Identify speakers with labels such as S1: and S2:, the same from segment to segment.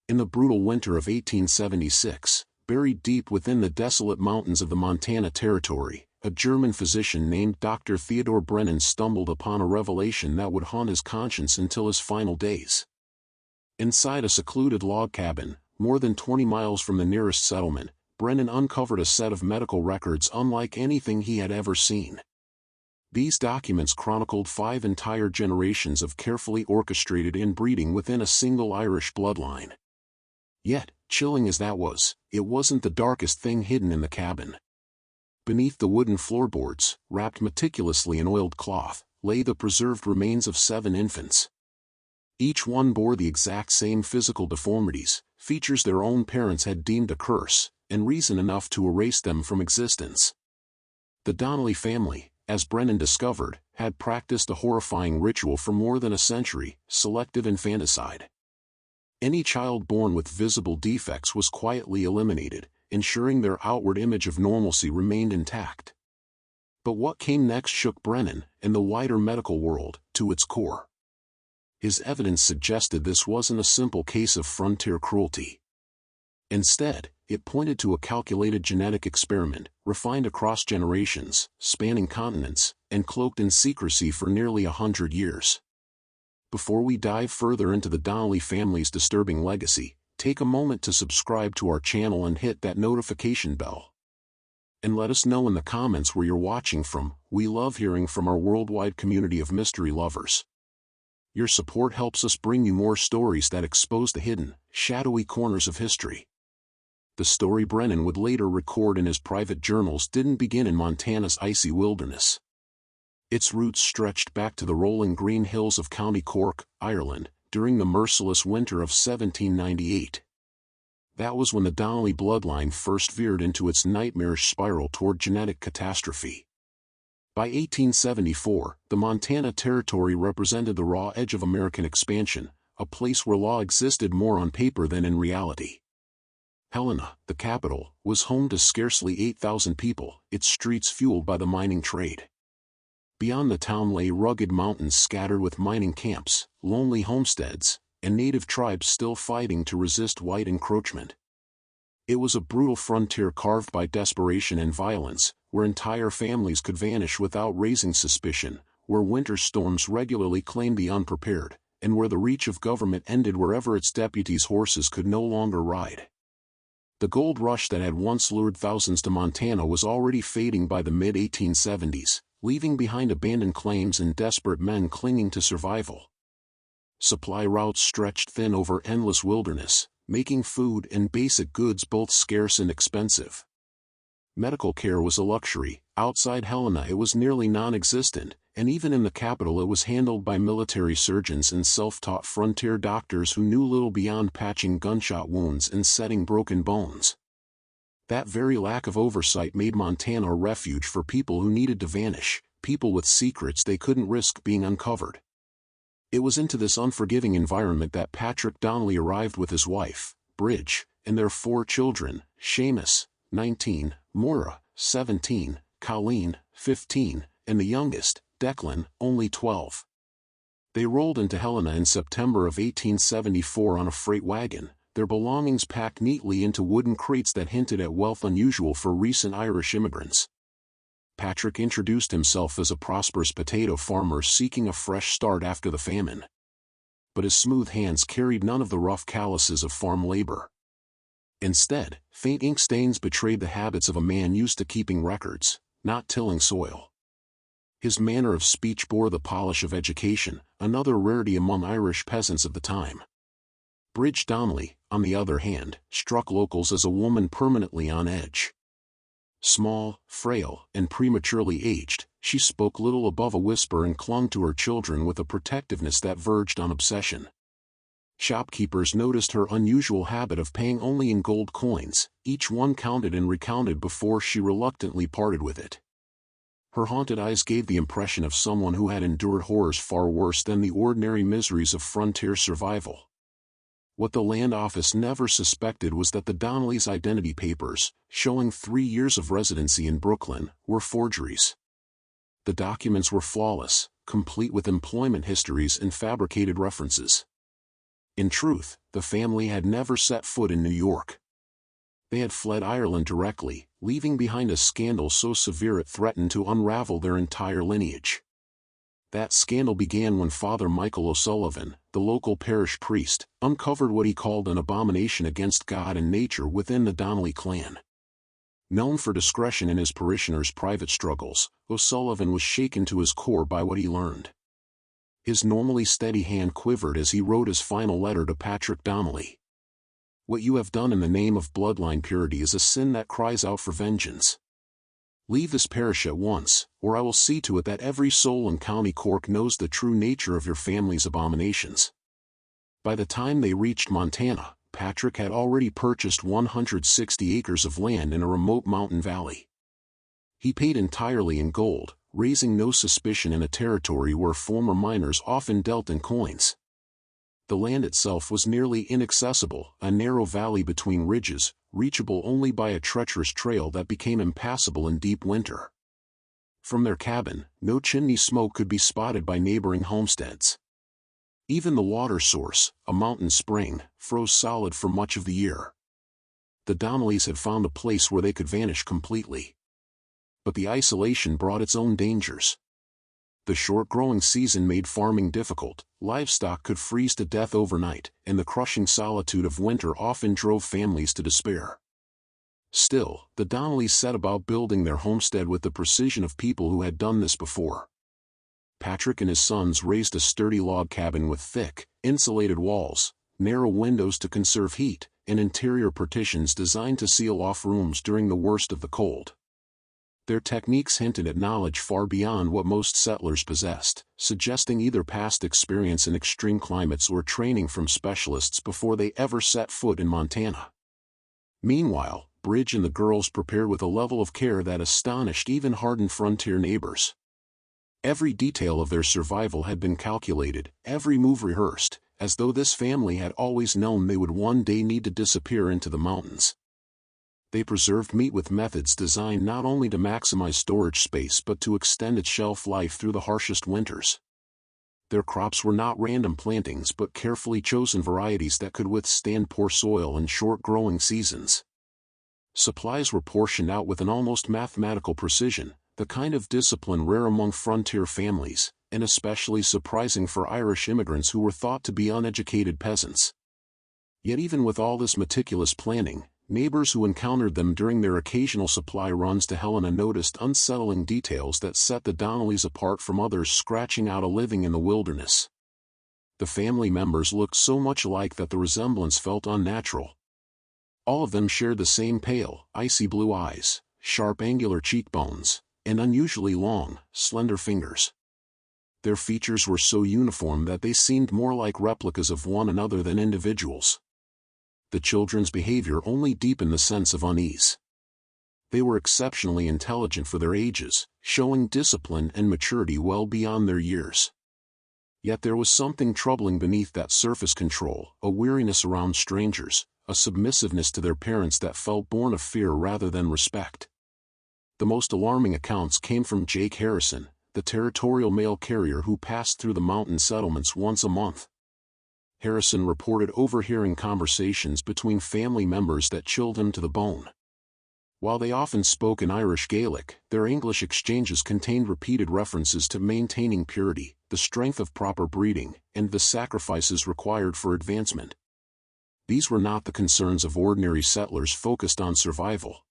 S1: In the brutal winter of 1876, buried deep within the desolate mountains of the Montana Territory, a German physician named Dr. Theodor Brennan stumbled upon a revelation that would haunt his conscience until his final days. Inside a secluded log cabin, more than 20 miles from the nearest settlement, Brennan uncovered a set of medical records unlike anything he had ever seen. These documents chronicled 5 entire generations of carefully orchestrated inbreeding within a single Irish bloodline. Yet, chilling as that was, it wasn't the darkest thing hidden in the cabin. Beneath the wooden floorboards, wrapped meticulously in oiled cloth, lay the preserved remains of 7 infants. Each one bore the exact same physical deformities, features their own parents had deemed a curse, and reason enough to erase them from existence. The Donnelly family, as Brennan discovered, had practiced a horrifying ritual for more than a century: selective infanticide. Any child born with visible defects was quietly eliminated, ensuring their outward image of normalcy remained intact. But what came next shook Brennan, and the wider medical world, to its core. His evidence suggested this wasn't a simple case of frontier cruelty. Instead, it pointed to a calculated genetic experiment, refined across generations, spanning continents, and cloaked in secrecy for nearly 100 years. Before we dive further into the Donnelly family's disturbing legacy, take a moment to subscribe to our channel and hit that notification bell. And let us know in the comments where you're watching from. We love hearing from our worldwide community of mystery lovers. Your support helps us bring you more stories that expose the hidden, shadowy corners of history. The story Brennan would later record in his private journals didn't begin in Montana's icy wilderness. Its roots stretched back to the rolling green hills of County Cork, Ireland, during the merciless winter of 1798. That was when the Donnelly bloodline first veered into its nightmarish spiral toward genetic catastrophe. By 1874, the Montana Territory represented the raw edge of American expansion, a place where law existed more on paper than in reality. Helena, the capital, was home to scarcely 8,000 people, its streets fueled by the mining trade. Beyond the town lay rugged mountains scattered with mining camps, lonely homesteads, and native tribes still fighting to resist white encroachment. It was a brutal frontier carved by desperation and violence, where entire families could vanish without raising suspicion, where winter storms regularly claimed the unprepared, and where the reach of government ended wherever its deputies' horses could no longer ride. The gold rush that had once lured thousands to Montana was already fading by the mid-1870s, leaving behind abandoned claims and desperate men clinging to survival. Supply routes stretched thin over endless wilderness, making food and basic goods both scarce and expensive. Medical care was a luxury. Outside Helena it was nearly non-existent, and even in the capital it was handled by military surgeons and self-taught frontier doctors who knew little beyond patching gunshot wounds and setting broken bones. That very lack of oversight made Montana a refuge for people who needed to vanish, people with secrets they couldn't risk being uncovered. It was into this unforgiving environment that Patrick Donnelly arrived with his wife, Bridge, and their 4 children: Seamus, 19, Maura, 17, Colleen, 15, and the youngest, Declan, only 12. They rolled into Helena in September of 1874 on a freight wagon, their belongings packed neatly into wooden crates that hinted at wealth unusual for recent Irish immigrants. Patrick introduced himself as a prosperous potato farmer seeking a fresh start after the famine. But his smooth hands carried none of the rough calluses of farm labor. Instead, faint ink stains betrayed the habits of a man used to keeping records, not tilling soil. His manner of speech bore the polish of education, another rarity among Irish peasants of the time. Bridge Donnelly, on the other hand, struck locals as a woman permanently on edge. Small, frail, and prematurely aged, she spoke little above a whisper and clung to her children with a protectiveness that verged on obsession. Shopkeepers noticed her unusual habit of paying only in gold coins, each one counted and recounted before she reluctantly parted with it. Her haunted eyes gave the impression of someone who had endured horrors far worse than the ordinary miseries of frontier survival. What the land office never suspected was that the Donnellys' identity papers, showing 3 years of residency in Brooklyn, were forgeries. The documents were flawless, complete with employment histories and fabricated references. In truth, the family had never set foot in New York. They had fled Ireland directly, leaving behind a scandal so severe it threatened to unravel their entire lineage. That scandal began when Father Michael O'Sullivan, the local parish priest, uncovered what he called an abomination against God and nature within the Donnelly clan. Known for discretion in his parishioners' private struggles, O'Sullivan was shaken to his core by what he learned. His normally steady hand quivered as he wrote his final letter to Patrick Donnelly. "What you have done in the name of bloodline purity is a sin that cries out for vengeance. Leave this parish at once, or I will see to it that every soul in County Cork knows the true nature of your family's abominations." By the time they reached Montana, Patrick had already purchased 160 acres of land in a remote mountain valley. He paid entirely in gold, raising no suspicion in a territory where former miners often dealt in coins. The land itself was nearly inaccessible, a narrow valley between ridges, reachable only by a treacherous trail that became impassable in deep winter. From their cabin, no chimney smoke could be spotted by neighboring homesteads. Even the water source, a mountain spring, froze solid for much of the year. The Donnellys had found a place where they could vanish completely. But the isolation brought its own dangers. The short growing season made farming difficult, livestock could freeze to death overnight, and the crushing solitude of winter often drove families to despair. Still, the Donnellys set about building their homestead with the precision of people who had done this before. Patrick and his sons raised a sturdy log cabin with thick, insulated walls, narrow windows to conserve heat, and interior partitions designed to seal off rooms during the worst of the cold. Their techniques hinted at knowledge far beyond what most settlers possessed, suggesting either past experience in extreme climates or training from specialists before they ever set foot in Montana. Meanwhile, Bridge and the girls prepared with a level of care that astonished even hardened frontier neighbors. Every detail of their survival had been calculated, every move rehearsed, as though this family had always known they would one day need to disappear into the mountains. They preserved meat with methods designed not only to maximize storage space but to extend its shelf life through the harshest winters. Their crops were not random plantings but carefully chosen varieties that could withstand poor soil and short growing seasons. Supplies were portioned out with an almost mathematical precision, the kind of discipline rare among frontier families, and especially surprising for Irish immigrants who were thought to be uneducated peasants. Yet even with all this meticulous planning, neighbors who encountered them during their occasional supply runs to Helena noticed unsettling details that set the Donnellys apart from others scratching out a living in the wilderness. The family members looked so much alike that the resemblance felt unnatural. All of them shared the same pale, icy blue eyes, sharp angular cheekbones, and unusually long, slender fingers. Their features were so uniform that they seemed more like replicas of one another than individuals. The children's behavior only deepened the sense of unease. They were exceptionally intelligent for their ages, showing discipline and maturity well beyond their years. Yet there was something troubling beneath that surface control, a weariness around strangers, a submissiveness to their parents that felt born of fear rather than respect. The most alarming accounts came from Jake Harrison, the territorial mail carrier who passed through the mountain settlements once a month. Harrison reported overhearing conversations between family members that chilled him to the bone. While they often spoke in Irish Gaelic, their English exchanges contained repeated references to maintaining purity, the strength of proper breeding, and the sacrifices required for advancement. These were not the concerns of ordinary settlers focused on survival.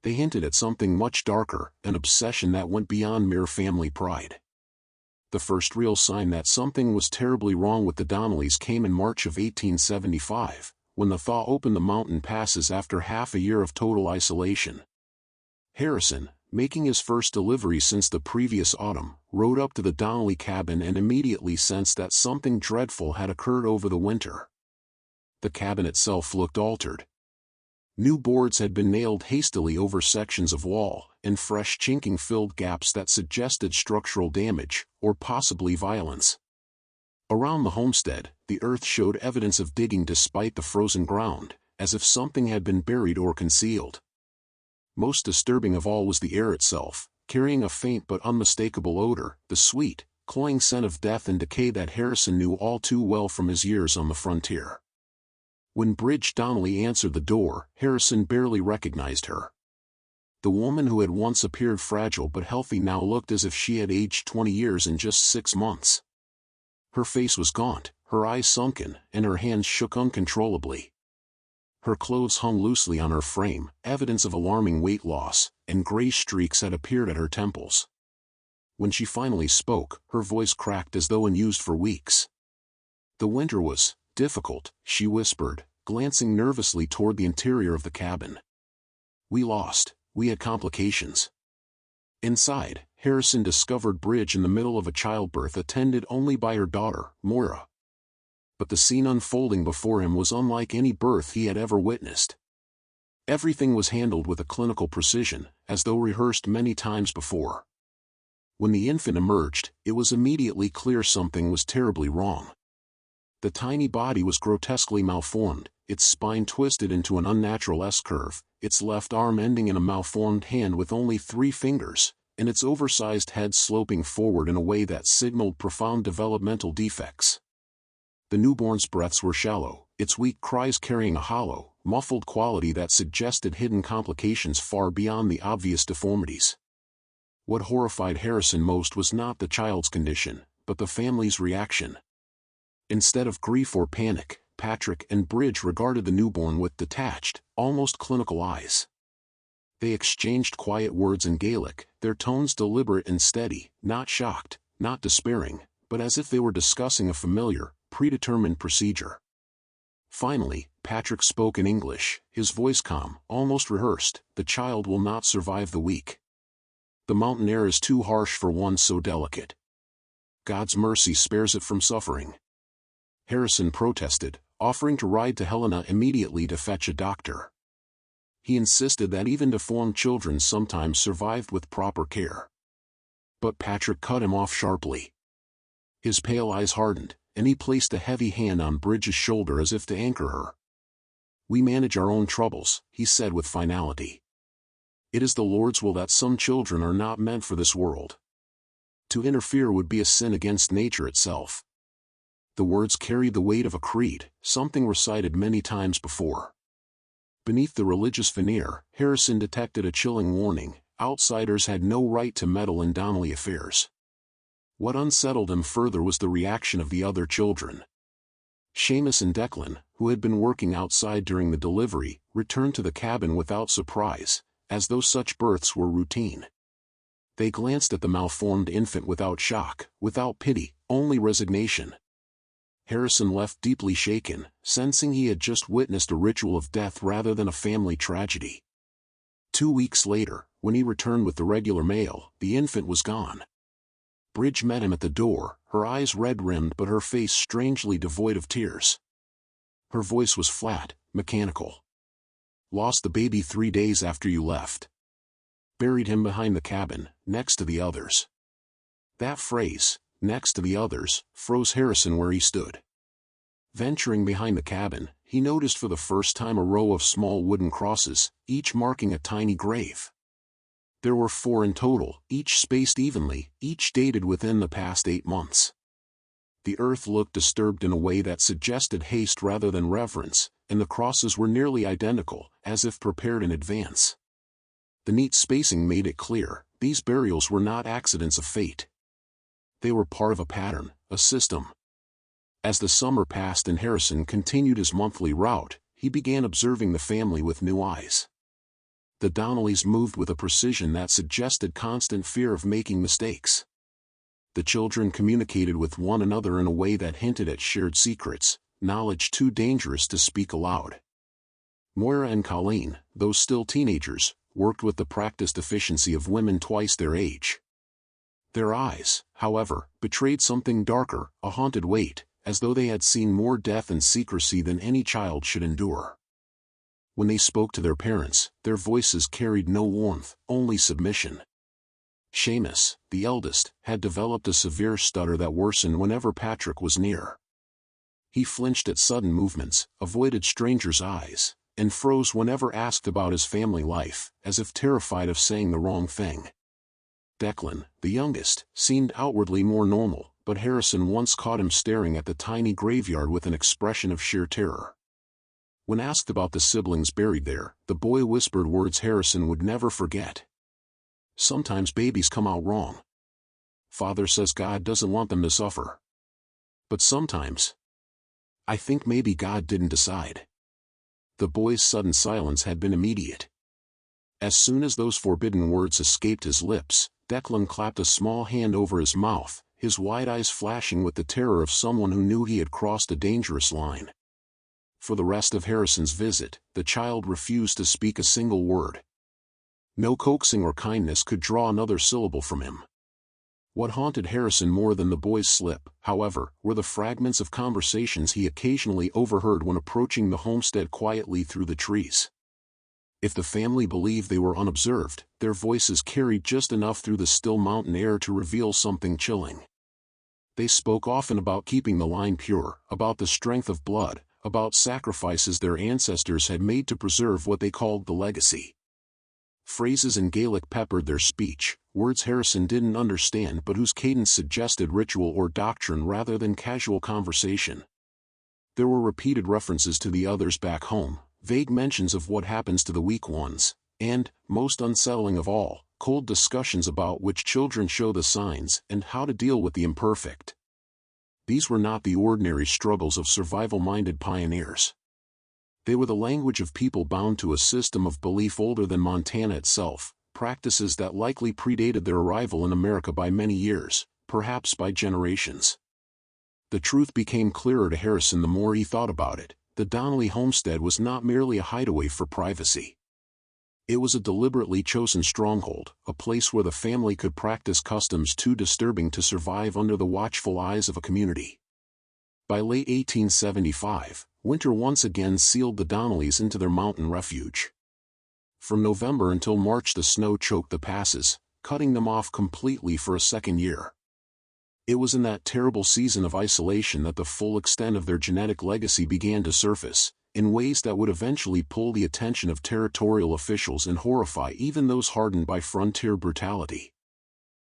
S1: They hinted at something much darker, an obsession that went beyond mere family pride. The first real sign that something was terribly wrong with the Donnellys came in March of 1875, when the thaw opened the mountain passes after half a year of total isolation. Harrison, making his first delivery since the previous autumn, rode up to the Donnelly cabin and immediately sensed that something dreadful had occurred over the winter. The cabin itself looked altered. New boards had been nailed hastily over sections of wall, and fresh chinking filled gaps that suggested structural damage, or possibly violence. Around the homestead, the earth showed evidence of digging despite the frozen ground, as if something had been buried or concealed. Most disturbing of all was the air itself, carrying a faint but unmistakable odor, the sweet, cloying scent of death and decay that Harrison knew all too well from his years on the frontier. When Bridge Donnelly answered the door, Harrison barely recognized her. The woman who had once appeared fragile but healthy now looked as if she had aged 20 years in just 6 months. Her face was gaunt, her eyes sunken, and her hands shook uncontrollably. Her clothes hung loosely on her frame, evidence of alarming weight loss, and gray streaks had appeared at her temples. When she finally spoke, her voice cracked as though unused for weeks. "The winter was difficult," she whispered, glancing nervously toward the interior of the cabin. We had complications." Inside, Harrison discovered Bridge in the middle of a childbirth attended only by her daughter, Moira. But the scene unfolding before him was unlike any birth he had ever witnessed. Everything was handled with a clinical precision, as though rehearsed many times before. When the infant emerged, it was immediately clear something was terribly wrong. The tiny body was grotesquely malformed, its spine twisted into an unnatural S-curve, its left arm ending in a malformed hand with only 3 fingers, and its oversized head sloping forward in a way that signaled profound developmental defects. The newborn's breaths were shallow, its weak cries carrying a hollow, muffled quality that suggested hidden complications far beyond the obvious deformities. What horrified Harrison most was not the child's condition, but the family's reaction. Instead of grief or panic, Patrick and Bridge regarded the newborn with detached, almost clinical eyes. They exchanged quiet words in Gaelic, their tones deliberate and steady, not shocked, not despairing, but as if they were discussing a familiar, predetermined procedure. Finally, Patrick spoke in English, his voice calm, almost rehearsed. "The child will not survive the week. The mountain air is too harsh for one so delicate. God's mercy spares it from suffering." Harrison protested, offering to ride to Helena immediately to fetch a doctor. He insisted that even deformed children sometimes survived with proper care. But Patrick cut him off sharply. His pale eyes hardened, and he placed a heavy hand on Bridge's shoulder as if to anchor her. "We manage our own troubles," he said with finality. "It is the Lord's will that some children are not meant for this world. To interfere would be a sin against nature itself." The words carried the weight of a creed, something recited many times before. Beneath the religious veneer, Harrison detected a chilling warning: outsiders had no right to meddle in Donnelly affairs. What unsettled him further was the reaction of the other children. Seamus and Declan, who had been working outside during the delivery, returned to the cabin without surprise, as though such births were routine. They glanced at the malformed infant without shock, without pity, only resignation. Harrison left deeply shaken, sensing he had just witnessed a ritual of death rather than a family tragedy. 2 weeks later, when he returned with the regular mail, the infant was gone. Bridge met him at the door, her eyes red-rimmed but her face strangely devoid of tears. Her voice was flat, mechanical. "Lost the baby 3 days after you left. Buried him behind the cabin, next to the others." That phrase, "next to the others," froze Harrison where he stood. Venturing behind the cabin, he noticed for the first time a row of small wooden crosses, each marking a tiny grave. There were 4 in total, each spaced evenly, each dated within the past 8 months. The earth looked disturbed in a way that suggested haste rather than reverence, and the crosses were nearly identical, as if prepared in advance. The neat spacing made it clear, these burials were not accidents of fate. They were part of a pattern, a system. As the summer passed and Harrison continued his monthly route, he began observing the family with new eyes. The Donnellys moved with a precision that suggested constant fear of making mistakes. The children communicated with one another in a way that hinted at shared secrets, knowledge too dangerous to speak aloud. Moira and Colleen, though still teenagers, worked with the practiced efficiency of women twice their age. Their eyes, however, betrayed something darker, a haunted weight, as though they had seen more death and secrecy than any child should endure. When they spoke to their parents, their voices carried no warmth, only submission. Seamus, the eldest, had developed a severe stutter that worsened whenever Patrick was near. He flinched at sudden movements, avoided strangers' eyes, and froze whenever asked about his family life, as if terrified of saying the wrong thing. Declan, the youngest, seemed outwardly more normal, but Harrison once caught him staring at the tiny graveyard with an expression of sheer terror. When asked about the siblings buried there, the boy whispered words Harrison would never forget. "Sometimes babies come out wrong. Father says God doesn't want them to suffer. But sometimes, I think maybe God didn't decide." The boy's sudden silence had been immediate. As soon as those forbidden words escaped his lips, Declan clapped a small hand over his mouth, his wide eyes flashing with the terror of someone who knew he had crossed a dangerous line. For the rest of Harrison's visit, the child refused to speak a single word. No coaxing or kindness could draw another syllable from him. What haunted Harrison more than the boy's slip, however, were the fragments of conversations he occasionally overheard when approaching the homestead quietly through the trees. If the family believed they were unobserved, their voices carried just enough through the still mountain air to reveal something chilling. They spoke often about keeping the line pure, about the strength of blood, about sacrifices their ancestors had made to preserve what they called the legacy. Phrases in Gaelic peppered their speech, words Harrison didn't understand but whose cadence suggested ritual or doctrine rather than casual conversation. There were repeated references to the others back home, vague mentions of what happens to the weak ones, and, most unsettling of all, cold discussions about which children show the signs and how to deal with the imperfect. These were not the ordinary struggles of survival-minded pioneers. They were the language of people bound to a system of belief older than Montana itself, practices that likely predated their arrival in America by many years, perhaps by generations. The truth became clearer to Harrison the more he thought about it. The Donnelly homestead was not merely a hideaway for privacy. It was a deliberately chosen stronghold, a place where the family could practice customs too disturbing to survive under the watchful eyes of a community. By late 1875, winter once again sealed the Donnellys into their mountain refuge. From November until March the snow choked the passes, cutting them off completely for a second year. It was in that terrible season of isolation that the full extent of their genetic legacy began to surface, in ways that would eventually pull the attention of territorial officials and horrify even those hardened by frontier brutality.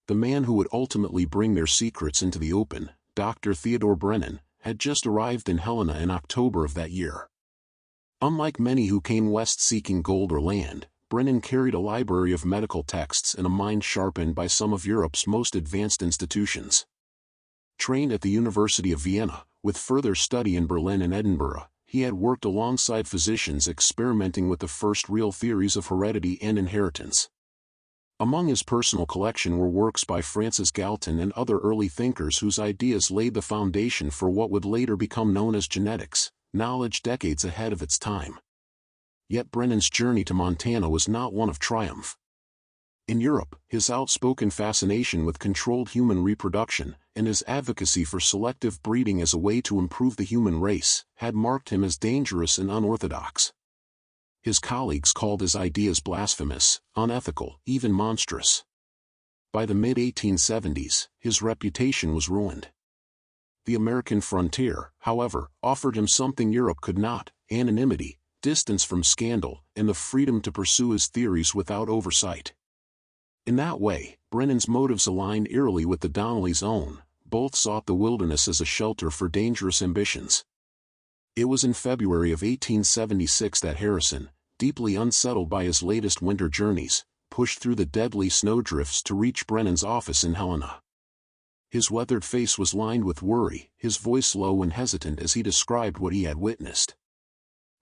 S1: The man who would ultimately bring their secrets into the open, Dr. Theodore Brennan, had just arrived in Helena in October of that year. Unlike many who came west seeking gold or land, Brennan carried a library of medical texts and a mind sharpened by some of Europe's most advanced institutions. Trained at the University of Vienna, with further study in Berlin and Edinburgh, he had worked alongside physicians experimenting with the first real theories of heredity and inheritance. Among his personal collection were works by Francis Galton and other early thinkers whose ideas laid the foundation for what would later become known as genetics, knowledge decades ahead of its time. Yet Brennan's journey to Montana was not one of triumph. In Europe, his outspoken fascination with controlled human reproduction, and his advocacy for selective breeding as a way to improve the human race, had marked him as dangerous and unorthodox. His colleagues called his ideas blasphemous, unethical, even monstrous. By the mid-1870s, his reputation was ruined. The American frontier, however, offered him something Europe could not: anonymity, distance from scandal, and the freedom to pursue his theories without oversight. In that way, Brennan's motives aligned eerily with the Donnellys' own. Both sought the wilderness as a shelter for dangerous ambitions. It was in February of 1876 that Harrison, deeply unsettled by his latest winter journeys, pushed through the deadly snowdrifts to reach Brennan's office in Helena. His weathered face was lined with worry, his voice low and hesitant as he described what he had witnessed.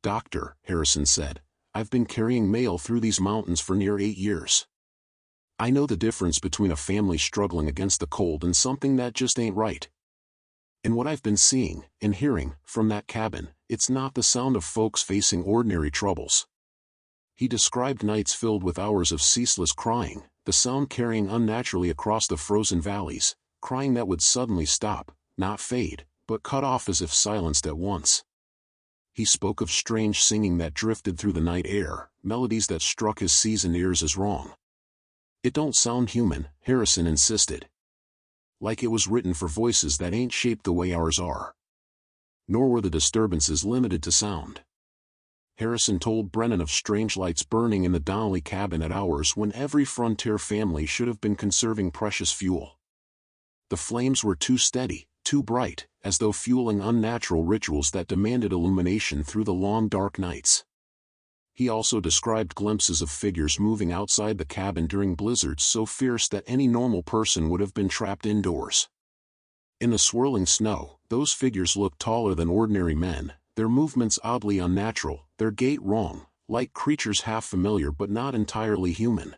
S1: "Doctor," Harrison said, "I've been carrying mail through these mountains for near 8 years. I know the difference between a family struggling against the cold and something that just ain't right. And what I've been seeing and hearing from that cabin, it's not the sound of folks facing ordinary troubles." He described nights filled with hours of ceaseless crying, the sound carrying unnaturally across the frozen valleys, crying that would suddenly stop, not fade, but cut off as if silenced at once. He spoke of strange singing that drifted through the night air, melodies that struck his seasoned ears as wrong. "It don't sound human," Harrison insisted. "Like it was written for voices that ain't shaped the way ours are." Nor were the disturbances limited to sound. Harrison told Brennan of strange lights burning in the Donnelly cabin at hours when every frontier family should have been conserving precious fuel. The flames were too steady, too bright, as though fueling unnatural rituals that demanded illumination through the long dark nights. He also described glimpses of figures moving outside the cabin during blizzards so fierce that any normal person would have been trapped indoors. In the swirling snow, those figures looked taller than ordinary men, their movements oddly unnatural, their gait wrong, like creatures half familiar but not entirely human.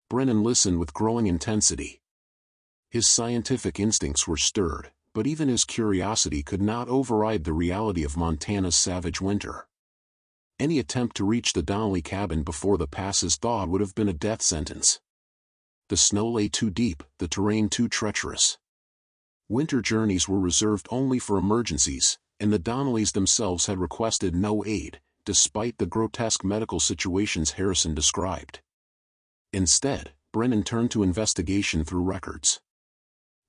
S1: Brennan listened with growing intensity. His scientific instincts were stirred, but even his curiosity could not override the reality of Montana's savage winter. Any attempt to reach the Donnelly cabin before the pass is thawed would have been a death sentence. The snow lay too deep, the terrain too treacherous. Winter journeys were reserved only for emergencies, and the Donnellys themselves had requested no aid, despite the grotesque medical situations Harrison described. Instead, Brennan turned to investigation through records.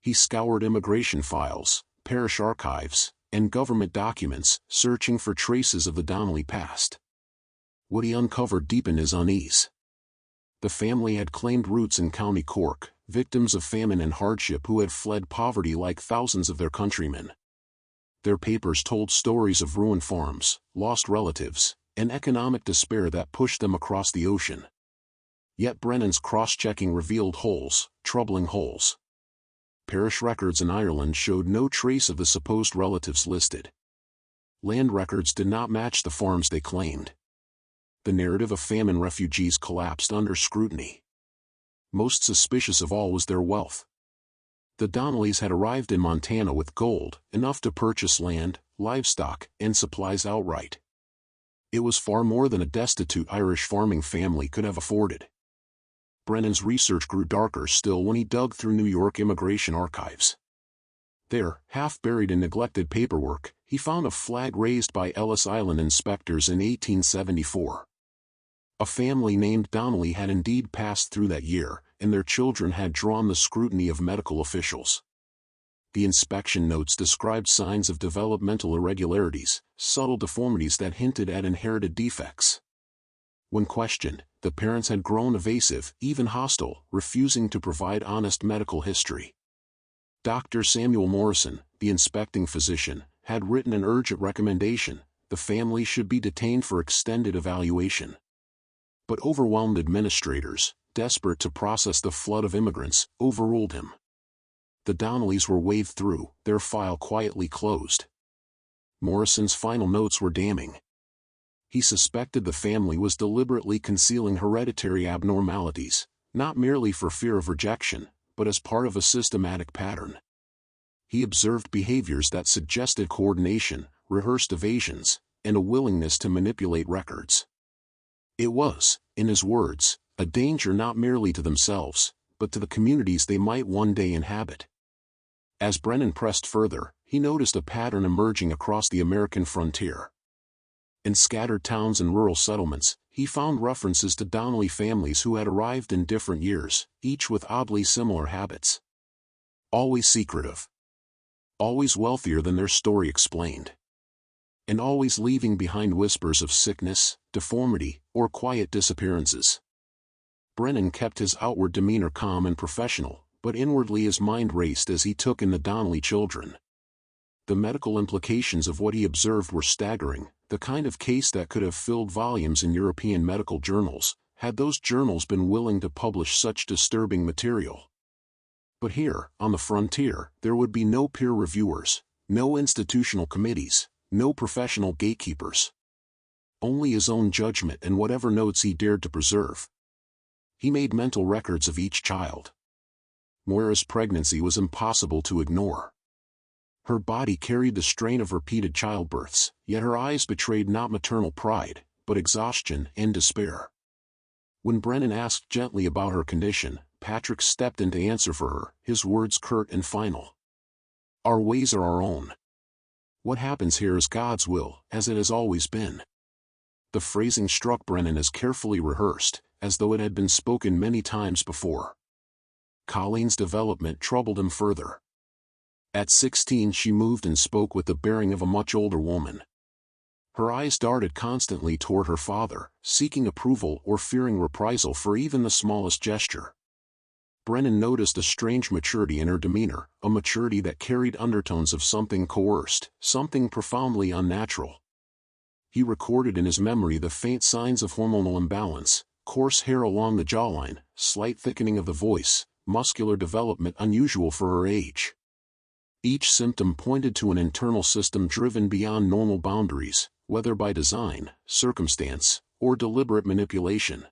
S1: He scoured immigration files, parish archives, and government documents, searching for traces of the Donnelly past. What he uncovered deepened his unease. The family had claimed roots in County Cork, victims of famine and hardship who had fled poverty like thousands of their countrymen. Their papers told stories of ruined farms, lost relatives, and economic despair that pushed them across the ocean. Yet Brennan's cross-checking revealed holes, troubling holes. Parish records in Ireland showed no trace of the supposed relatives listed. Land records did not match the farms they claimed. The narrative of famine refugees collapsed under scrutiny. Most suspicious of all was their wealth. The Donnellys had arrived in Montana with gold, enough to purchase land, livestock, and supplies outright. It was far more than a destitute Irish farming family could have afforded. Brennan's research grew darker still when he dug through New York immigration archives. There, half buried in neglected paperwork, he found a flag raised by Ellis Island inspectors in 1874. A family named Donnelly had indeed passed through that year, and their children had drawn the scrutiny of medical officials. The inspection notes described signs of developmental irregularities, subtle deformities that hinted at inherited defects. When questioned, the parents had grown evasive, even hostile, refusing to provide honest medical history. Dr. Samuel Morrison, the inspecting physician, had written an urgent recommendation: the family should be detained for extended evaluation. But overwhelmed administrators, desperate to process the flood of immigrants, overruled him. The Donnellys were waved through, their file quietly closed. Morrison's final notes were damning. He suspected the family was deliberately concealing hereditary abnormalities, not merely for fear of rejection, but as part of a systematic pattern. He observed behaviors that suggested coordination, rehearsed evasions, and a willingness to manipulate records. It was, in his words, a danger not merely to themselves, but to the communities they might one day inhabit. As Brennan pressed further, he noticed a pattern emerging across the American frontier. In scattered towns and rural settlements, he found references to Donnelly families who had arrived in different years, each with oddly similar habits. Always secretive. Always wealthier than their story explained. And always leaving behind whispers of sickness, deformity, or quiet disappearances. Brennan kept his outward demeanor calm and professional, but inwardly his mind raced as he took in the Donnelly children. The medical implications of what he observed were staggering, the kind of case that could have filled volumes in European medical journals, had those journals been willing to publish such disturbing material. But here, on the frontier, there would be no peer reviewers, no institutional committees, no professional gatekeepers. Only his own judgment and whatever notes he dared to preserve. He made mental records of each child. Moira's pregnancy was impossible to ignore. Her body carried the strain of repeated childbirths, yet her eyes betrayed not maternal pride, but exhaustion and despair. When Brennan asked gently about her condition, Patrick stepped in to answer for her, his words curt and final. "Our ways are our own. What happens here is God's will, as it has always been." The phrasing struck Brennan as carefully rehearsed, as though it had been spoken many times before. Colleen's development troubled him further. At 16 she moved and spoke with the bearing of a much older woman. Her eyes darted constantly toward her father, seeking approval or fearing reprisal for even the smallest gesture. Brennan noticed a strange maturity in her demeanor, a maturity that carried undertones of something coerced, something profoundly unnatural. He recorded in his memory the faint signs of hormonal imbalance: coarse hair along the jawline, slight thickening of the voice, muscular development unusual for her age. Each symptom pointed to an internal system driven beyond normal boundaries, whether by design, circumstance, or deliberate manipulation.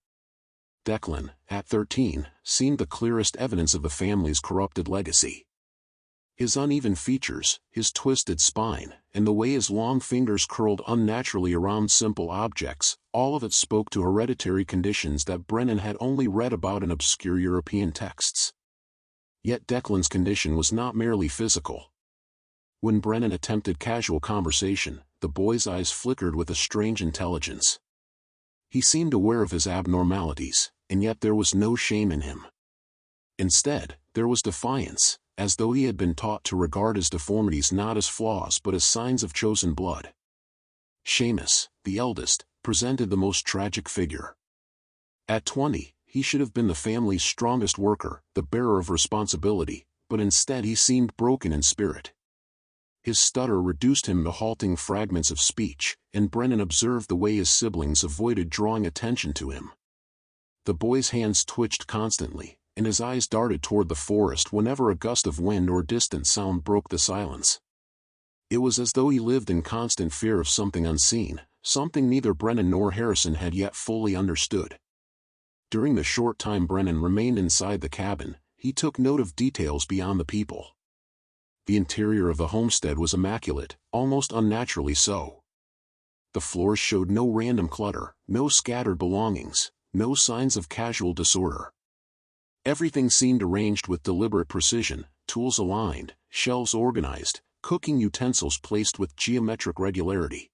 S1: Declan, at 13, seemed the clearest evidence of the family's corrupted legacy. His uneven features, his twisted spine, and the way his long fingers curled unnaturally around simple objects, all of it spoke to hereditary conditions that Brennan had only read about in obscure European texts. Yet Declan's condition was not merely physical. When Brennan attempted casual conversation, the boy's eyes flickered with a strange intelligence. He seemed aware of his abnormalities, and yet there was no shame in him. Instead, there was defiance, as though he had been taught to regard his deformities not as flaws but as signs of chosen blood. Seamus, the eldest, presented the most tragic figure. At 20, he should have been the family's strongest worker, the bearer of responsibility, but instead he seemed broken in spirit. His stutter reduced him to halting fragments of speech, and Brennan observed the way his siblings avoided drawing attention to him. The boy's hands twitched constantly, and his eyes darted toward the forest whenever a gust of wind or distant sound broke the silence. It was as though he lived in constant fear of something unseen, something neither Brennan nor Harrison had yet fully understood. During the short time Brennan remained inside the cabin, he took note of details beyond the people. The interior of the homestead was immaculate, almost unnaturally so. The floors showed no random clutter, no scattered belongings, no signs of casual disorder. Everything seemed arranged with deliberate precision, tools aligned, shelves organized, cooking utensils placed with geometric regularity.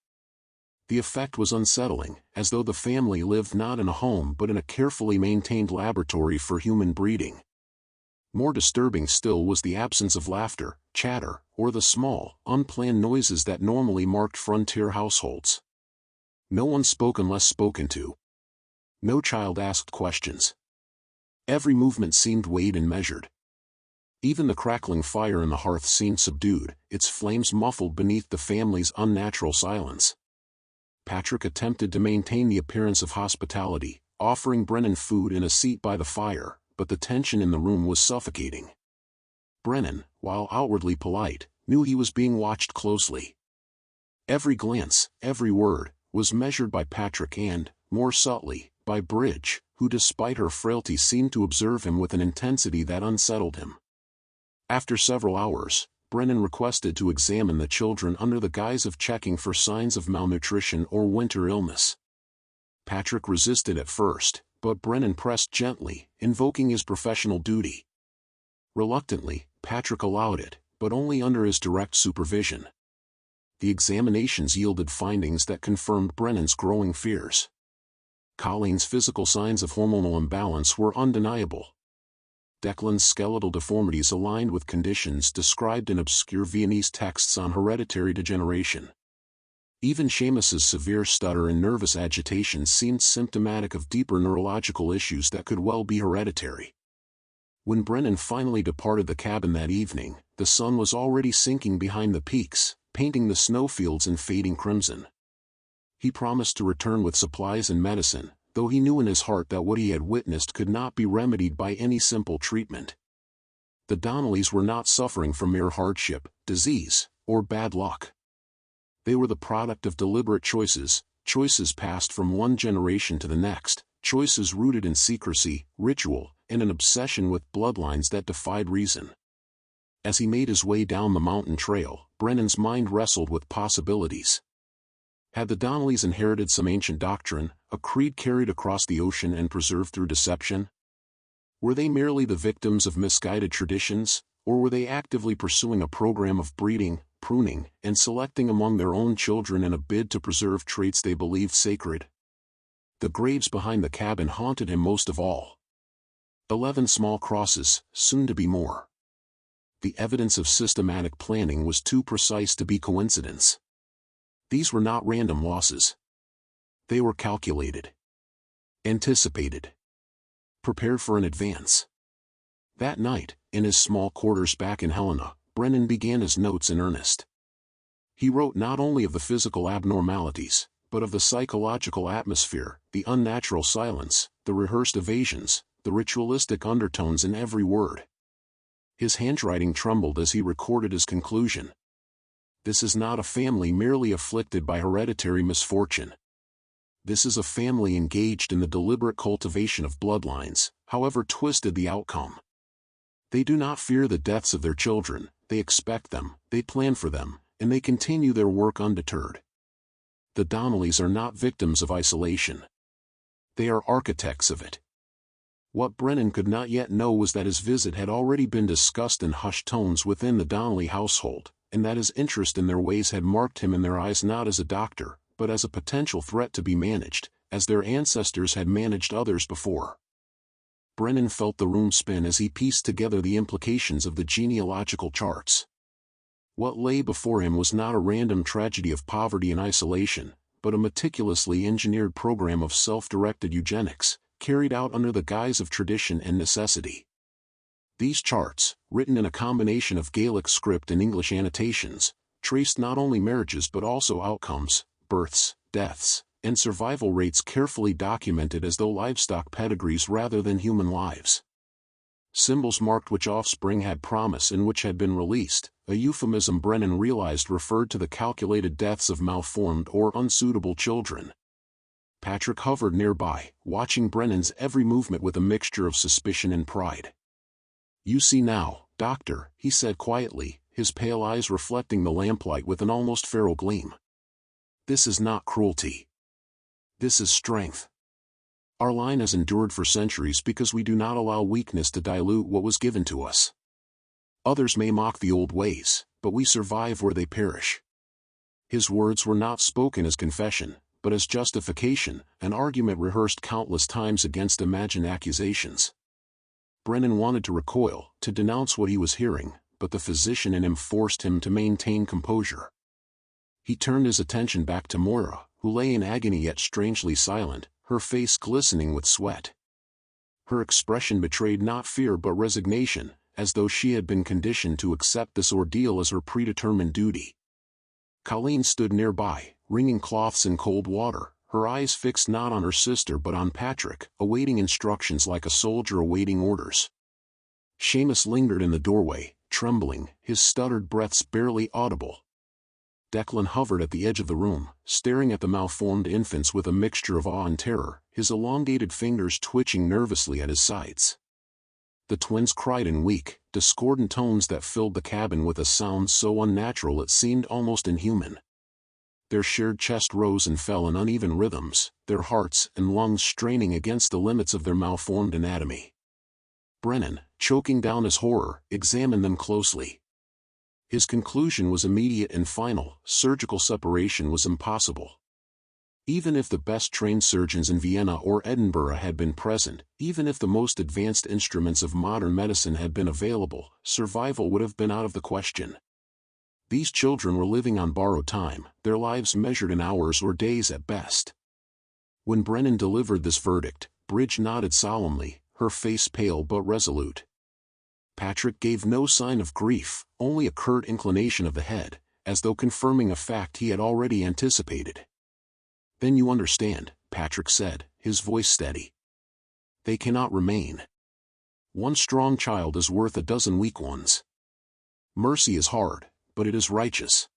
S1: The effect was unsettling, as though the family lived not in a home but in a carefully maintained laboratory for human breeding. More disturbing still was the absence of laughter, chatter, or the small, unplanned noises that normally marked frontier households. No one spoke unless spoken to. No child asked questions. Every movement seemed weighed and measured. Even the crackling fire in the hearth seemed subdued, its flames muffled beneath the family's unnatural silence. Patrick attempted to maintain the appearance of hospitality, offering Brennan food and a seat by the fire, but the tension in the room was suffocating. Brennan, while outwardly polite, knew he was being watched closely. Every glance, every word, was measured by Patrick and, more subtly, by Bridge, who despite her frailty seemed to observe him with an intensity that unsettled him. After several hours, Brennan requested to examine the children under the guise of checking for signs of malnutrition or winter illness. Patrick resisted at first, but Brennan pressed gently, invoking his professional duty. Reluctantly, Patrick allowed it, but only under his direct supervision. The examinations yielded findings that confirmed Brennan's growing fears. Colleen's physical signs of hormonal imbalance were undeniable. Declan's skeletal deformities aligned with conditions described in obscure Viennese texts on hereditary degeneration. Even Seamus's severe stutter and nervous agitation seemed symptomatic of deeper neurological issues that could well be hereditary. When Brennan finally departed the cabin that evening, the sun was already sinking behind the peaks, painting the snowfields in fading crimson. He promised to return with supplies and medicine, though he knew in his heart that what he had witnessed could not be remedied by any simple treatment. The Donnellys were not suffering from mere hardship, disease, or bad luck. They were the product of deliberate choices, choices passed from one generation to the next, choices rooted in secrecy, ritual, and an obsession with bloodlines that defied reason. As he made his way down the mountain trail, Brennan's mind wrestled with possibilities. Had the Donnellys inherited some ancient doctrine, a creed carried across the ocean and preserved through deception? Were they merely the victims of misguided traditions, or were they actively pursuing a program of breeding, pruning, and selecting among their own children in a bid to preserve traits they believed sacred? The graves behind the cabin haunted him most of all. 11 small crosses, soon to be more. The evidence of systematic planning was too precise to be coincidence. These were not random losses. They were calculated, anticipated, prepared for in advance. That night, in his small quarters back in Helena, Brennan began his notes in earnest. He wrote not only of the physical abnormalities, but of the psychological atmosphere, the unnatural silence, the rehearsed evasions, the ritualistic undertones in every word. His handwriting trembled as he recorded his conclusion. This is not a family merely afflicted by hereditary misfortune. This is a family engaged in the deliberate cultivation of bloodlines, however twisted the outcome. They do not fear the deaths of their children, they expect them, they plan for them, and they continue their work undeterred. The Donnellys are not victims of isolation. They are architects of it. What Brennan could not yet know was that his visit had already been discussed in hushed tones within the Donnelly household, and that his interest in their ways had marked him in their eyes not as a doctor, but as a potential threat to be managed, as their ancestors had managed others before. Brennan felt the room spin as he pieced together the implications of the genealogical charts. What lay before him was not a random tragedy of poverty and isolation, but a meticulously engineered program of self-directed eugenics, carried out under the guise of tradition and necessity. These charts, written in a combination of Gaelic script and English annotations, traced not only marriages but also outcomes, births, deaths, and survival rates carefully documented as though livestock pedigrees rather than human lives. Symbols marked which offspring had promise and which had been released, a euphemism Brennan realized referred to the calculated deaths of malformed or unsuitable children. Patrick hovered nearby, watching Brennan's every movement with a mixture of suspicion and pride. "You see now, Doctor," he said quietly, his pale eyes reflecting the lamplight with an almost feral gleam. "This is not cruelty. This is strength. Our line has endured for centuries because we do not allow weakness to dilute what was given to us. Others may mock the old ways, but we survive where they perish." His words were not spoken as confession, but as justification, an argument rehearsed countless times against imagined accusations. Brennan wanted to recoil, to denounce what he was hearing, but the physician in him forced him to maintain composure. He turned his attention back to Moira, who lay in agony yet strangely silent, her face glistening with sweat. Her expression betrayed not fear but resignation, as though she had been conditioned to accept this ordeal as her predetermined duty. Colleen stood nearby, wringing cloths in cold water, her eyes fixed not on her sister but on Patrick, awaiting instructions like a soldier awaiting orders. Seamus lingered in the doorway, trembling, his stuttered breaths barely audible. Declan hovered at the edge of the room, staring at the malformed infants with a mixture of awe and terror, his elongated fingers twitching nervously at his sides. The twins cried in weak, discordant tones that filled the cabin with a sound so unnatural it seemed almost inhuman. Their shared chest rose and fell in uneven rhythms, their hearts and lungs straining against the limits of their malformed anatomy. Brennan, choking down his horror, examined them closely. His conclusion was immediate and final: surgical separation was impossible. Even if the best-trained surgeons in Vienna or Edinburgh had been present, even if the most advanced instruments of modern medicine had been available, survival would have been out of the question. These children were living on borrowed time, their lives measured in hours or days at best. When Brennan delivered this verdict, Bridge nodded solemnly, her face pale but resolute. Patrick gave no sign of grief, only a curt inclination of the head, as though confirming a fact he had already anticipated. "Then you understand," Patrick said, his voice steady. "They cannot remain. One strong child is worth a dozen weak ones. Mercy is hard, but it is righteous."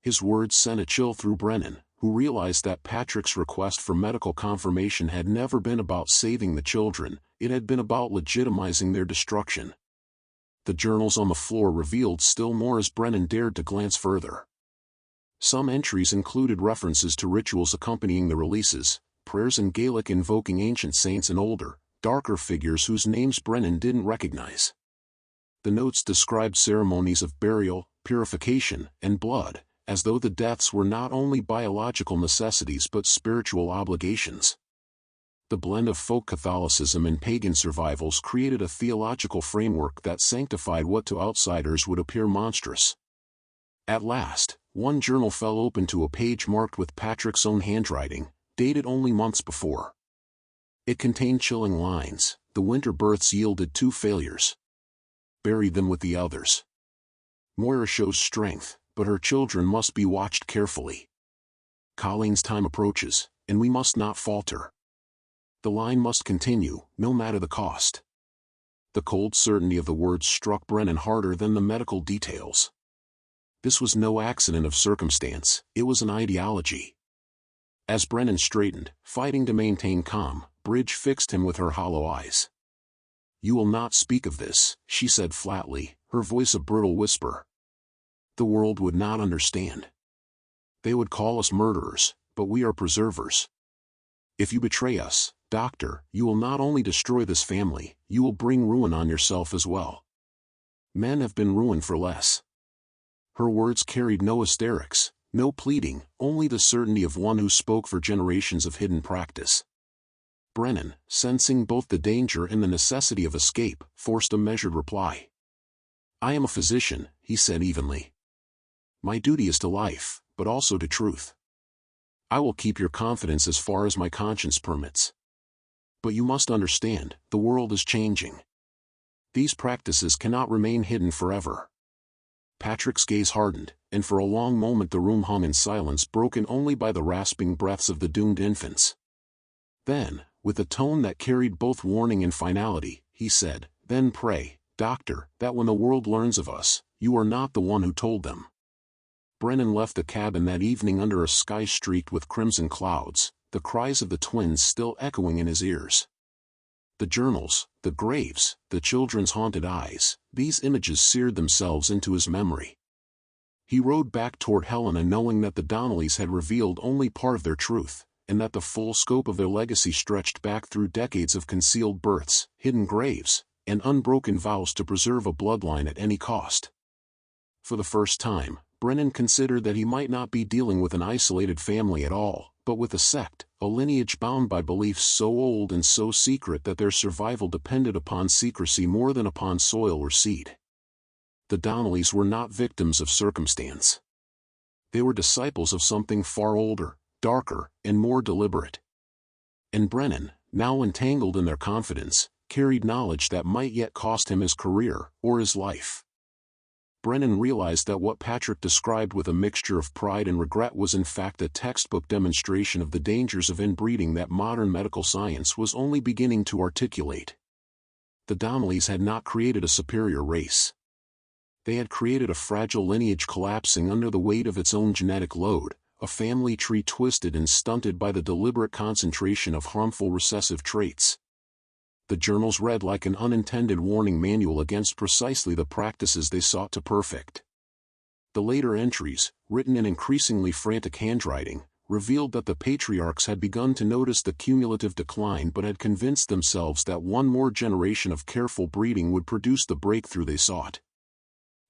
S1: His words sent a chill through Brennan, who realized that Patrick's request for medical confirmation had never been about saving the children, it had been about legitimizing their destruction. The journals on the floor revealed still more as Brennan dared to glance further. Some entries included references to rituals accompanying the releases, prayers in Gaelic invoking ancient saints and older, darker figures whose names Brennan didn't recognize. The notes described ceremonies of burial, purification, and blood, as though the deaths were not only biological necessities but spiritual obligations. The blend of folk Catholicism and pagan survivals created a theological framework that sanctified what to outsiders would appear monstrous. At last, one journal fell open to a page marked with Patrick's own handwriting, dated only months before. It contained chilling lines. The winter births yielded 2 failures. Bury them with the others. Moira shows strength, but her children must be watched carefully. Colleen's time approaches, and we must not falter. The line must continue, no matter the cost. The cold certainty of the words struck Brennan harder than the medical details. This was no accident of circumstance, it was an ideology. As Brennan straightened, fighting to maintain calm, Bridge fixed him with her hollow eyes. "You will not speak of this," she said flatly, her voice a brittle whisper. "The world would not understand. They would call us murderers, but we are preservers. If you betray us, Doctor, you will not only destroy this family, you will bring ruin on yourself as well. Men have been ruined for less." Her words carried no hysterics, no pleading, only the certainty of one who spoke for generations of hidden practice. Brennan, sensing both the danger and the necessity of escape, forced a measured reply. "I am a physician," he said evenly. "My duty is to life, but also to truth. I will keep your confidence as far as my conscience permits. But you must understand, the world is changing. These practices cannot remain hidden forever." Patrick's gaze hardened, and for a long moment the room hung in silence broken only by the rasping breaths of the doomed infants. Then, with a tone that carried both warning and finality, he said, "Then pray, Doctor, that when the world learns of us, you are not the one who told them." Brennan left the cabin that evening under a sky streaked with crimson clouds, the cries of the twins still echoing in his ears. The journals, the graves, the children's haunted eyes, these images seared themselves into his memory. He rode back toward Helena knowing that the Donnellys had revealed only part of their truth, and that the full scope of their legacy stretched back through decades of concealed births, hidden graves, and unbroken vows to preserve a bloodline at any cost. For the first time, Brennan considered that he might not be dealing with an isolated family at all, but with a sect, a lineage bound by beliefs so old and so secret that their survival depended upon secrecy more than upon soil or seed. The Donnellys were not victims of circumstance. They were disciples of something far older, darker, and more deliberate. And Brennan, now entangled in their confidence, carried knowledge that might yet cost him his career, or his life. Brennan realized that what Patrick described with a mixture of pride and regret was in fact a textbook demonstration of the dangers of inbreeding that modern medical science was only beginning to articulate. The Donnellys had not created a superior race. They had created a fragile lineage collapsing under the weight of its own genetic load, a family tree twisted and stunted by the deliberate concentration of harmful recessive traits. The journals read like an unintended warning manual against precisely the practices they sought to perfect. The later entries, written in increasingly frantic handwriting, revealed that the patriarchs had begun to notice the cumulative decline but had convinced themselves that one more generation of careful breeding would produce the breakthrough they sought.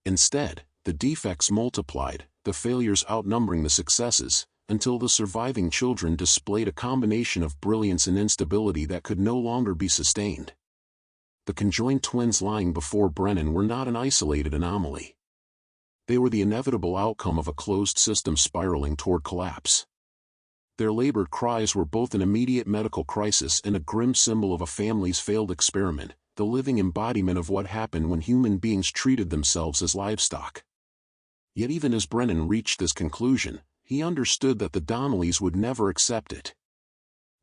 S1: Instead, the defects multiplied, the failures outnumbering the successes, until the surviving children displayed a combination of brilliance and instability that could no longer be sustained. The conjoined twins lying before Brennan were not an isolated anomaly. They were the inevitable outcome of a closed system spiraling toward collapse. Their labored cries were both an immediate medical crisis and a grim symbol of a family's failed experiment, the living embodiment of what happened when human beings treated themselves as livestock. Yet even as Brennan reached this conclusion, he understood that the Donnellys would never accept it.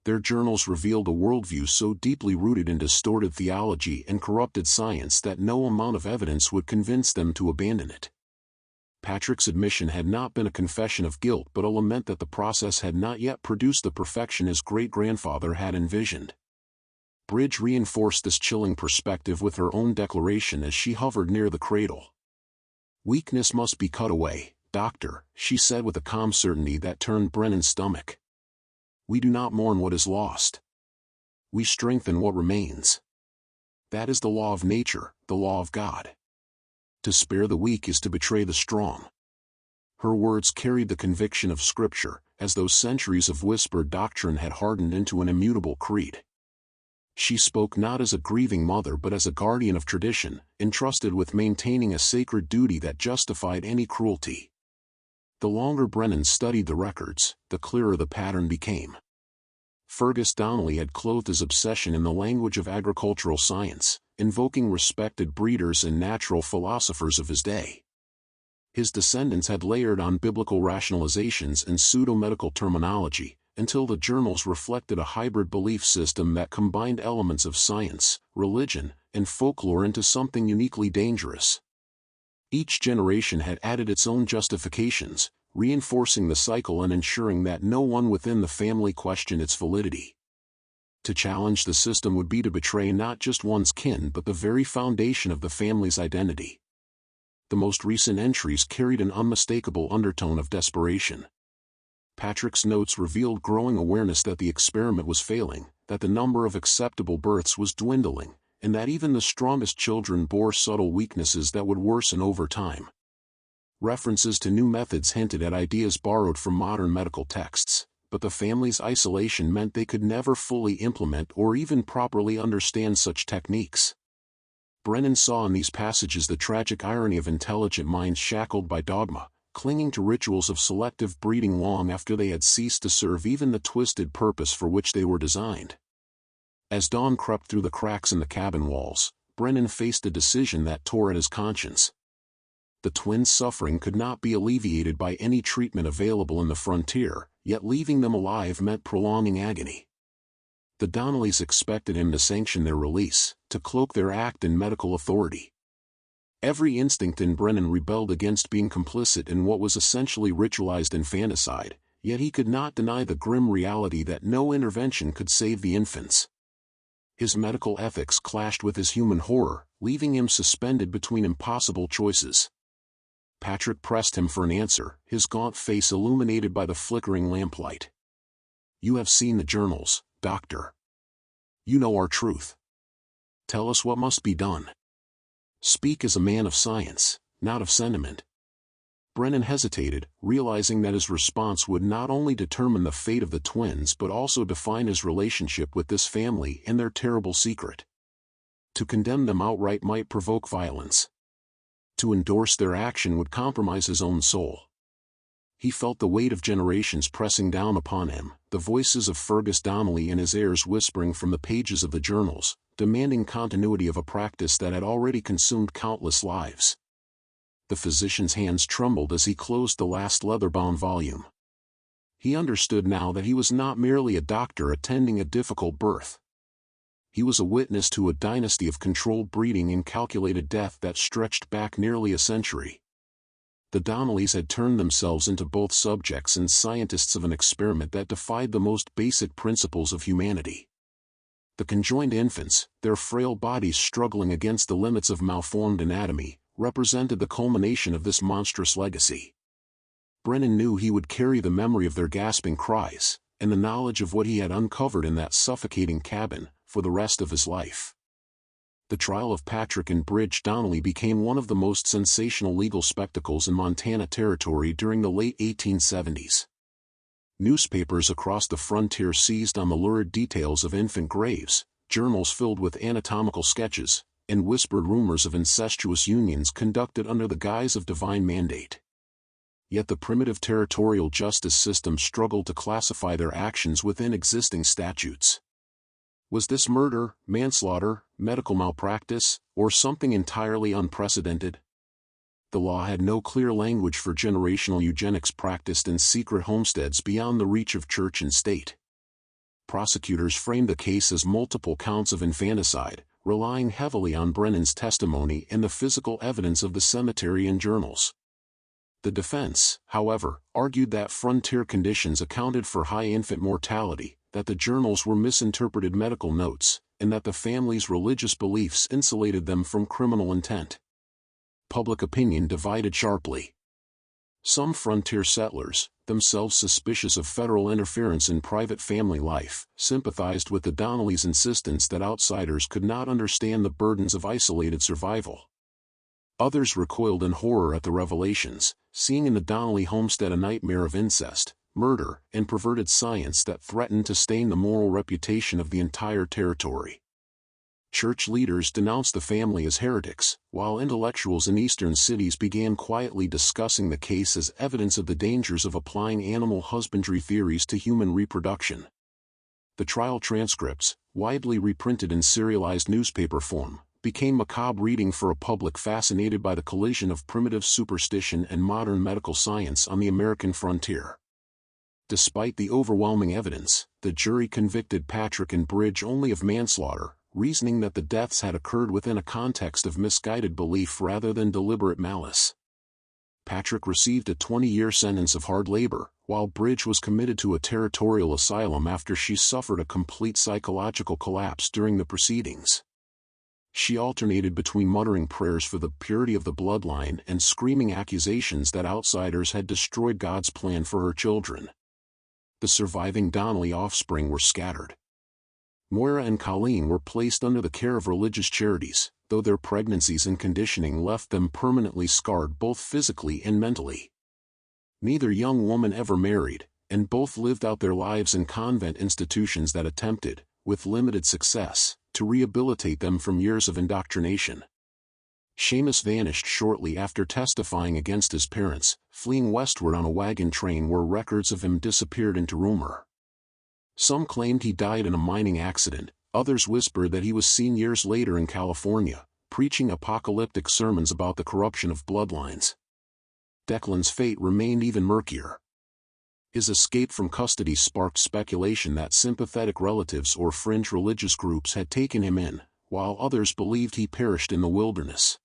S1: Their journals revealed a worldview so deeply rooted in distorted theology and corrupted science that no amount of evidence would convince them to abandon it. Patrick's admission had not been a confession of guilt but a lament that the process had not yet produced the perfection his great-grandfather had envisioned. Bridge reinforced this chilling perspective with her own declaration as she hovered near the cradle. "Weakness must be cut away, Doctor," she said with a calm certainty that turned Brennan's stomach. "We do not mourn what is lost. We strengthen what remains. That is the law of nature, the law of God. To spare the weak is to betray the strong." Her words carried the conviction of Scripture, as though centuries of whispered doctrine had hardened into an immutable creed. She spoke not as a grieving mother but as a guardian of tradition, entrusted with maintaining a sacred duty that justified any cruelty. The longer Brennan studied the records, the clearer the pattern became. Fergus Donnelly had clothed his obsession in the language of agricultural science, invoking respected breeders and natural philosophers of his day. His descendants had layered on biblical rationalizations and pseudo-medical terminology, until the journals reflected a hybrid belief system that combined elements of science, religion, and folklore into something uniquely dangerous. Each generation had added its own justifications, reinforcing the cycle and ensuring that no one within the family questioned its validity. To challenge the system would be to betray not just one's kin but the very foundation of the family's identity. The most recent entries carried an unmistakable undertone of desperation. Patrick's notes revealed growing awareness that the experiment was failing, that the number of acceptable births was dwindling, and that even the strongest children bore subtle weaknesses that would worsen over time. References to new methods hinted at ideas borrowed from modern medical texts, but the family's isolation meant they could never fully implement or even properly understand such techniques. Brennan saw in these passages the tragic irony of intelligent minds shackled by dogma, clinging to rituals of selective breeding long after they had ceased to serve even the twisted purpose for which they were designed. As dawn crept through the cracks in the cabin walls, Brennan faced a decision that tore at his conscience. The twins' suffering could not be alleviated by any treatment available in the frontier, yet leaving them alive meant prolonging agony. The Donnellys expected him to sanction their release, to cloak their act in medical authority. Every instinct in Brennan rebelled against being complicit in what was essentially ritualized infanticide, yet he could not deny the grim reality that no intervention could save the infants. His medical ethics clashed with his human horror, leaving him suspended between impossible choices. Patrick pressed him for an answer, his gaunt face illuminated by the flickering lamplight. "You have seen the journals, Doctor. You know our truth. Tell us what must be done. Speak as a man of science, not of sentiment." Brennan hesitated, realizing that his response would not only determine the fate of the twins but also define his relationship with this family and their terrible secret. To condemn them outright might provoke violence. To endorse their action would compromise his own soul. He felt the weight of generations pressing down upon him, the voices of Fergus Donnelly and his heirs whispering from the pages of the journals, demanding continuity of a practice that had already consumed countless lives. The physician's hands trembled as he closed the last leather-bound volume. He understood now that he was not merely a doctor attending a difficult birth. He was a witness to a dynasty of controlled breeding and calculated death that stretched back nearly a century. The Donnellys had turned themselves into both subjects and scientists of an experiment that defied the most basic principles of humanity. The conjoined infants, their frail bodies struggling against the limits of malformed anatomy, represented the culmination of this monstrous legacy. Brennan knew he would carry the memory of their gasping cries, and the knowledge of what he had uncovered in that suffocating cabin, for the rest of his life. The trial of Patrick and Bridge Donnelly became one of the most sensational legal spectacles in Montana Territory during the late 1870s. Newspapers across the frontier seized on the lurid details of infant graves, journals filled with anatomical sketches, and whispered rumors of incestuous unions conducted under the guise of divine mandate. Yet the primitive territorial justice system struggled to classify their actions within existing statutes. Was this murder, manslaughter, medical malpractice, or something entirely unprecedented? The law had no clear language for generational eugenics practiced in secret homesteads beyond the reach of church and state. Prosecutors framed the case as multiple counts of infanticide, relying heavily on Brennan's testimony and the physical evidence of the cemetery and journals. The defense, however, argued that frontier conditions accounted for high infant mortality, that the journals were misinterpreted medical notes, and that the family's religious beliefs insulated them from criminal intent. Public opinion divided sharply. Some frontier settlers, themselves suspicious of federal interference in private family life, sympathized with the Donnellys' insistence that outsiders could not understand the burdens of isolated survival. Others recoiled in horror at the revelations, seeing in the Donnelly homestead a nightmare of incest, murder, and perverted science that threatened to stain the moral reputation of the entire territory. Church leaders denounced the family as heretics, while intellectuals in eastern cities began quietly discussing the case as evidence of the dangers of applying animal husbandry theories to human reproduction. The trial transcripts, widely reprinted in serialized newspaper form, became macabre reading for a public fascinated by the collision of primitive superstition and modern medical science on the American frontier. Despite the overwhelming evidence, the jury convicted Patrick and Bridge only of manslaughter, reasoning that the deaths had occurred within a context of misguided belief rather than deliberate malice. Patrick received a 20-year sentence of hard labor, while Bridge was committed to a territorial asylum after she suffered a complete psychological collapse during the proceedings. She alternated between muttering prayers for the purity of the bloodline and screaming accusations that outsiders had destroyed God's plan for her children. The surviving Donnelly offspring were scattered. Moira and Colleen were placed under the care of religious charities, though their pregnancies and conditioning left them permanently scarred both physically and mentally. Neither young woman ever married, and both lived out their lives in convent institutions that attempted, with limited success, to rehabilitate them from years of indoctrination. Seamus vanished shortly after testifying against his parents, fleeing westward on a wagon train where records of him disappeared into rumor. Some claimed he died in a mining accident, others whispered that he was seen years later in California, preaching apocalyptic sermons about the corruption of bloodlines. Declan's fate remained even murkier. His escape from custody sparked speculation that sympathetic relatives or fringe religious groups had taken him in, while others believed he perished in the wilderness.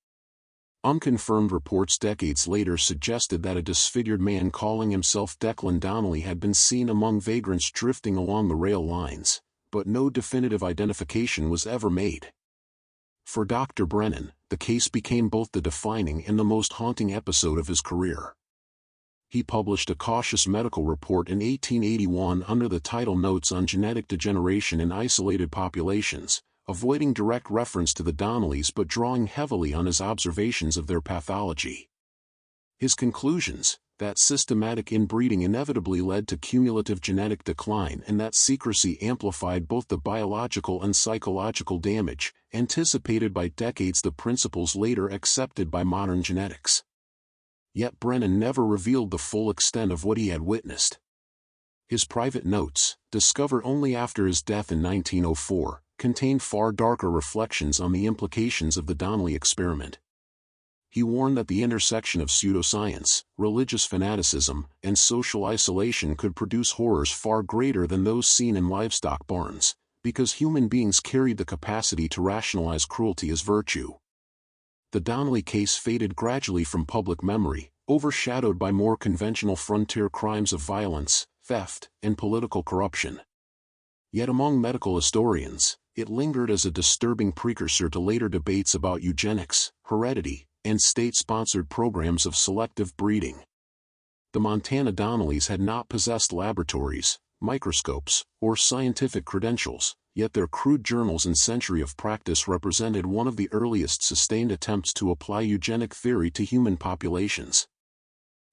S1: Unconfirmed reports decades later suggested that a disfigured man calling himself Declan Donnelly had been seen among vagrants drifting along the rail lines, but no definitive identification was ever made. For Dr. Brennan, the case became both the defining and the most haunting episode of his career. He published a cautious medical report in 1881 under the title Notes on Genetic Degeneration in Isolated Populations, avoiding direct reference to the Donnellys but drawing heavily on his observations of their pathology. His conclusions, that systematic inbreeding inevitably led to cumulative genetic decline and that secrecy amplified both the biological and psychological damage, anticipated by decades the principles later accepted by modern genetics. Yet Brennan never revealed the full extent of what he had witnessed. His private notes, discovered only after his death in 1904, contained far darker reflections on the implications of the Donnelly experiment. He warned that the intersection of pseudoscience, religious fanaticism, and social isolation could produce horrors far greater than those seen in livestock barns, because human beings carried the capacity to rationalize cruelty as virtue. The Donnelly case faded gradually from public memory, overshadowed by more conventional frontier crimes of violence, theft, and political corruption. Yet among medical historians, it lingered as a disturbing precursor to later debates about eugenics, heredity, and state-sponsored programs of selective breeding. The Montana Donnellys had not possessed laboratories, microscopes, or scientific credentials, yet their crude journals and century of practice represented one of the earliest sustained attempts to apply eugenic theory to human populations.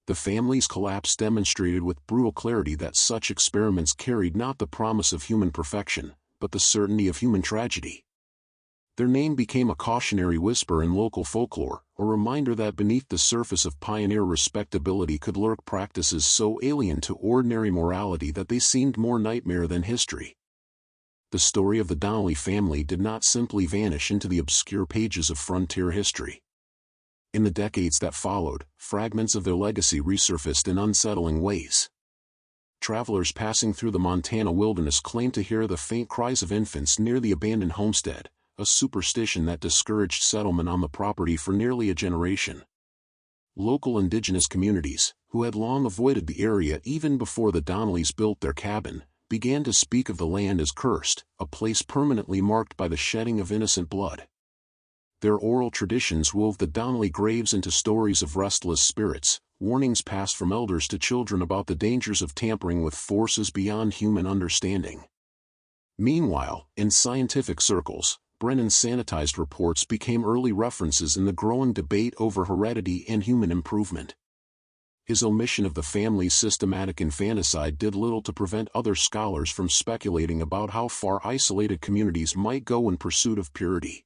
S1: The family's collapse demonstrated with brutal clarity that such experiments carried not the promise of human perfection, but the certainty of human tragedy. Their name became a cautionary whisper in local folklore, a reminder that beneath the surface of pioneer respectability could lurk practices so alien to ordinary morality that they seemed more nightmare than history. The story of the Donnelly family did not simply vanish into the obscure pages of frontier history. In the decades that followed, fragments of their legacy resurfaced in unsettling ways. Travelers passing through the Montana wilderness claimed to hear the faint cries of infants near the abandoned homestead, a superstition that discouraged settlement on the property for nearly a generation. Local indigenous communities, who had long avoided the area even before the Donnellys built their cabin, began to speak of the land as cursed, a place permanently marked by the shedding of innocent blood. Their oral traditions wove the Donnelly graves into stories of restless spirits, warnings passed from elders to children about the dangers of tampering with forces beyond human understanding. Meanwhile, in scientific circles, Brennan's sanitized reports became early references in the growing debate over heredity and human improvement. His omission of the family's systematic infanticide did little to prevent other scholars from speculating about how far isolated communities might go in pursuit of purity.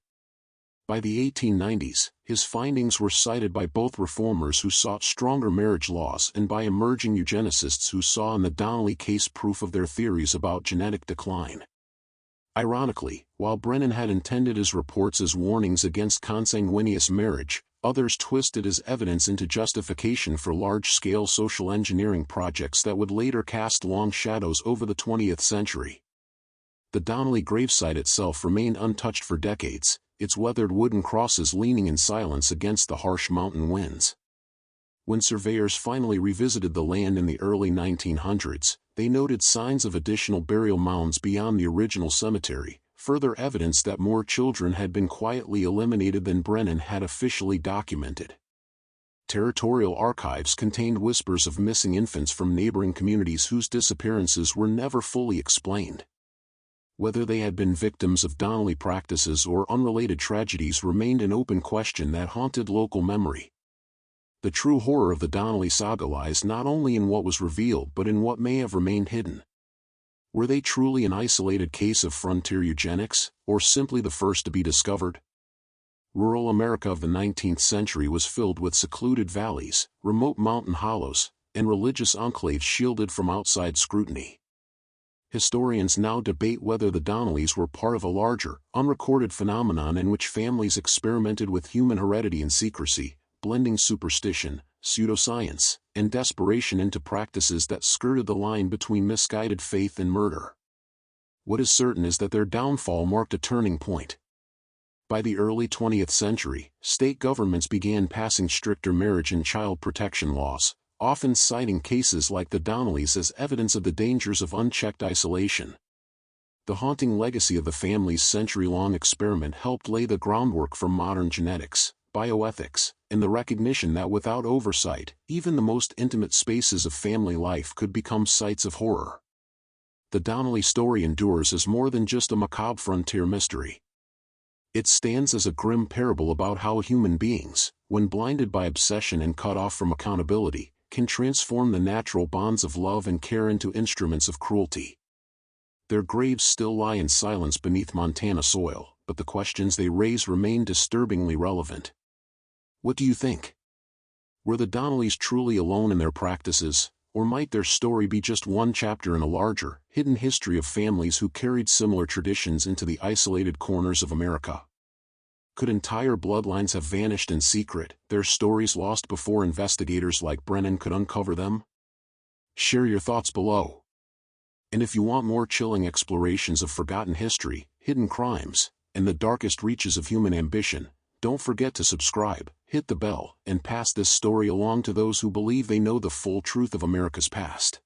S1: By the 1890s, his findings were cited by both reformers who sought stronger marriage laws and by emerging eugenicists who saw in the Donnelly case proof of their theories about genetic decline. Ironically, while Brennan had intended his reports as warnings against consanguineous marriage, others twisted as evidence into justification for large-scale social engineering projects that would later cast long shadows over the 20th century. The Donnelly gravesite itself remained untouched for decades, its weathered wooden crosses leaning in silence against the harsh mountain winds. When surveyors finally revisited the land in the early 1900s, they noted signs of additional burial mounds beyond the original cemetery, further evidence that more children had been quietly eliminated than Brennan had officially documented. Territorial archives contained whispers of missing infants from neighboring communities whose disappearances were never fully explained. Whether they had been victims of Donnelly practices or unrelated tragedies remained an open question that haunted local memory. The true horror of the Donnelly saga lies not only in what was revealed but in what may have remained hidden. Were they truly an isolated case of frontier eugenics, or simply the first to be discovered? Rural America of the 19th century was filled with secluded valleys, remote mountain hollows, and religious enclaves shielded from outside scrutiny. Historians now debate whether the Donnellys were part of a larger, unrecorded phenomenon in which families experimented with human heredity and secrecy, blending superstition, pseudoscience, and desperation into practices that skirted the line between misguided faith and murder. What is certain is that their downfall marked a turning point. By the early 20th century, state governments began passing stricter marriage and child protection laws, often citing cases like the Donnellys as evidence of the dangers of unchecked isolation. The haunting legacy of the family's century-long experiment helped lay the groundwork for modern genetics, bioethics, and the recognition that without oversight, even the most intimate spaces of family life could become sites of horror. The Donnelly story endures as more than just a macabre frontier mystery. It stands as a grim parable about how human beings, when blinded by obsession and cut off from accountability, can transform the natural bonds of love and care into instruments of cruelty. Their graves still lie in silence beneath Montana soil, but the questions they raise remain disturbingly relevant. What do you think? Were the Donnellys truly alone in their practices, or might their story be just one chapter in a larger, hidden history of families who carried similar traditions into the isolated corners of America? Could entire bloodlines have vanished in secret, their stories lost before investigators like Brennan could uncover them? Share your thoughts below. And if you want more chilling explorations of forgotten history, hidden crimes, and the darkest reaches of human ambition, don't forget to subscribe, hit the bell, and pass this story along to those who believe they know the full truth of America's past.